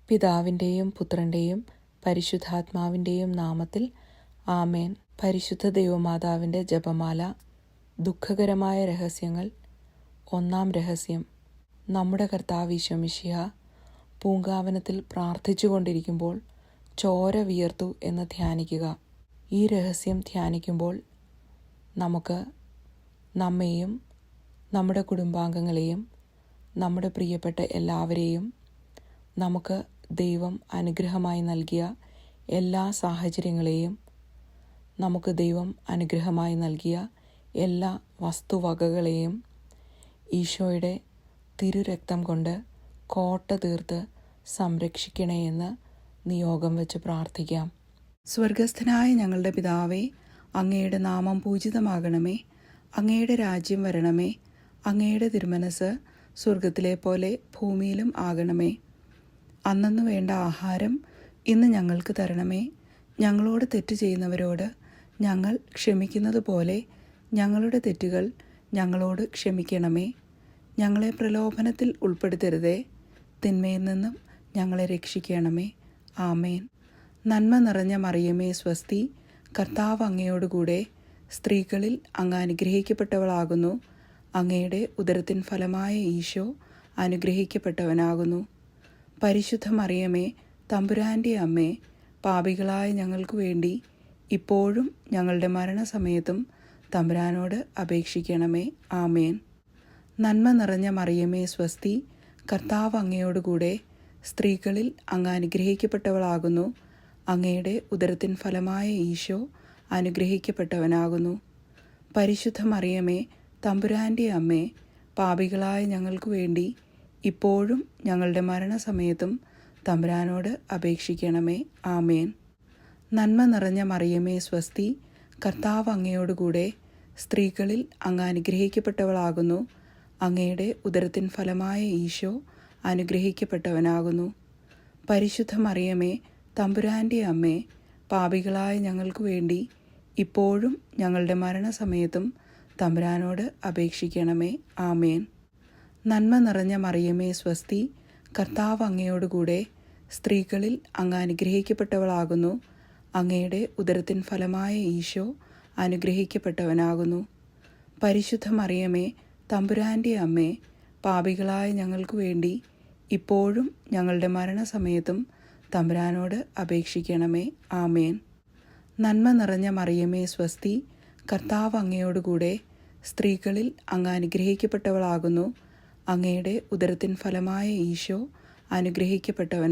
പിതാവിൻ്റെയും പുത്രൻ്റെയും പരിശുദ്ധാത്മാവിൻ്റെയും നാമത്തിൽ ആമേൻ. പരിശുദ്ധ ദൈവമാതാവിൻ്റെ ജപമാല. ദുഃഖകരമായ രഹസ്യങ്ങൾ. 1-ാം രഹസ്യം. നമ്മുടെ കർത്താവ് ഈശോ മിശിഹ പൂങ്കാവനത്തിൽ പ്രാർത്ഥിച്ചുകൊണ്ടിരിക്കുമ്പോൾ ചോര വിയർത്തു എന്ന് ധ്യാനിക്കുക. ഈ രഹസ്യം ധ്യാനിക്കുമ്പോൾ നമുക്ക് നമ്മെയും നമ്മുടെ കുടുംബാംഗങ്ങളെയും നമ്മുടെ പ്രിയപ്പെട്ട എല്ലാവരെയും നമുക്ക് ദൈവം അനുഗ്രഹമായി നൽകിയ എല്ലാ സാഹചര്യങ്ങളെയും നമുക്ക് ദൈവം അനുഗ്രഹമായി നൽകിയ എല്ലാ വസ്തുവകകളെയും ഈശോയുടെ തിരുരക്തം കൊണ്ട് കോട്ട തീർത്ത് സംരക്ഷിക്കണേ എന്ന് നിയോഗം വെച്ച് പ്രാർത്ഥിക്കാം. സ്വർഗസ്ഥനായ ഞങ്ങളുടെ പിതാവേ, അങ്ങയുടെ നാമം പൂജിതമാകണമേ. അങ്ങയുടെ രാജ്യം വരണമേ. അങ്ങയുടെ തിരുമനസ് സ്വർഗത്തിലെ പോലെ ഭൂമിയിലും ആകണമേ. അന്നന്നു വേണ്ട ആഹാരം ഇന്ന് ഞങ്ങൾക്ക് തരണമേ. ഞങ്ങളോട് തെറ്റ് ചെയ്യുന്നവരോട് ഞങ്ങൾ ക്ഷമിക്കുന്നത് പോലെ ഞങ്ങളുടെ തെറ്റുകൾ ഞങ്ങളോട് ക്ഷമിക്കണമേ. ഞങ്ങളെ പ്രലോഭനത്തിൽ ഉൾപ്പെടുത്തരുതേ, തിന്മയിൽ നിന്നും ഞങ്ങളെ രക്ഷിക്കണമേ. ആമേൻ. നന്മ നിറഞ്ഞ മറിയമേ സ്വസ്തി, കർത്താവ് അങ്ങയോടുകൂടെ സ്ത്രീകളിൽ അങ്ങ് അനുഗ്രഹിക്കപ്പെട്ടവളാകുന്നു. അങ്ങയുടെ ഉദരത്തിൻ ഫലമായ ഈശോ അനുഗ്രഹിക്കപ്പെട്ടവനാകുന്നു. പരിശുദ്ധ മറിയമേ, തമ്പുരാൻ്റെ അമ്മേ, പാപികളായ ഞങ്ങൾക്ക് വേണ്ടി ഇപ്പോഴും ഞങ്ങളുടെ മരണസമയത്തും തമ്പുരാനോട് അപേക്ഷിക്കണമേ. ആമേൻ. നന്മ നിറഞ്ഞ മറിയമേ സ്വസ്തി, കർത്താവ് അങ്ങയോടുകൂടെ സ്ത്രീകളിൽ അങ്ങ് അനുഗ്രഹിക്കപ്പെട്ടവളാകുന്നു. അങ്ങയുടെ ഉദരത്തിൻ ഫലമായ ഈശോ അനുഗ്രഹിക്കപ്പെട്ടവനാകുന്നു. പരിശുദ്ധ മറിയമേ, തമ്പുരാൻ്റെ അമ്മേ, പാപികളായ ഞങ്ങൾക്ക് വേണ്ടി ഇപ്പോഴും ഞങ്ങളുടെ മരണസമയത്തും തമ്പുരാനോട് അപേക്ഷിക്കണമേ. ആമേൻ. നന്മ നിറഞ്ഞ മറിയമേ സ്വസ്തി, കർത്താവ് അങ്ങയോടുകൂടെ സ്ത്രീകളിൽ അങ്ങ് അനുഗ്രഹിക്കപ്പെട്ടവളാകുന്നു. അങ്ങയുടെ ഉദരത്തിൻ ഫലമായ ഈശോ അനുഗ്രഹിക്കപ്പെട്ടവനാകുന്നു. പരിശുദ്ധ മറിയമേ, തമ്പുരാൻ്റെ അമ്മേ, പാപികളായ ഞങ്ങൾക്ക് വേണ്ടി ഇപ്പോഴും ഞങ്ങളുടെ മരണസമയത്തും തമ്പുരാനോട് അപേക്ഷിക്കണമേ. ആമേൻ. നന്മ നിറഞ്ഞ മറിയമേ സ്വസ്തി, കർത്താവ് അങ്ങയോടുകൂടെ സ്ത്രീകളിൽ അങ്ങ് അനുഗ്രഹിക്കപ്പെട്ടവളാകുന്നു. അങ്ങയുടെ ഉദരത്തിൻ ഫലമായ ഈശോ അനുഗ്രഹിക്കപ്പെട്ടവനാകുന്നു. പരിശുദ്ധ മറിയമേ, തമ്പുരാൻ്റെ അമ്മേ, പാപികളായ ഞങ്ങൾക്ക് വേണ്ടി ഇപ്പോഴും ഞങ്ങളുടെ മരണസമയത്തും തമ്പുരാനോട് അപേക്ഷിക്കണമേ. ആമേൻ. നന്മ നിറഞ്ഞ മറിയമേ സ്വസ്തി, കർത്താവ് അങ്ങയോടുകൂടെ സ്ത്രീകളിൽ അങ്ങ് അനുഗ്രഹിക്കപ്പെട്ടവളാകുന്നു. അങ്ങയുടെ ഉദരത്തിൻ ഫലമായ ഈശോ അനുഗ്രഹിക്കപ്പെട്ടവനാകുന്നു.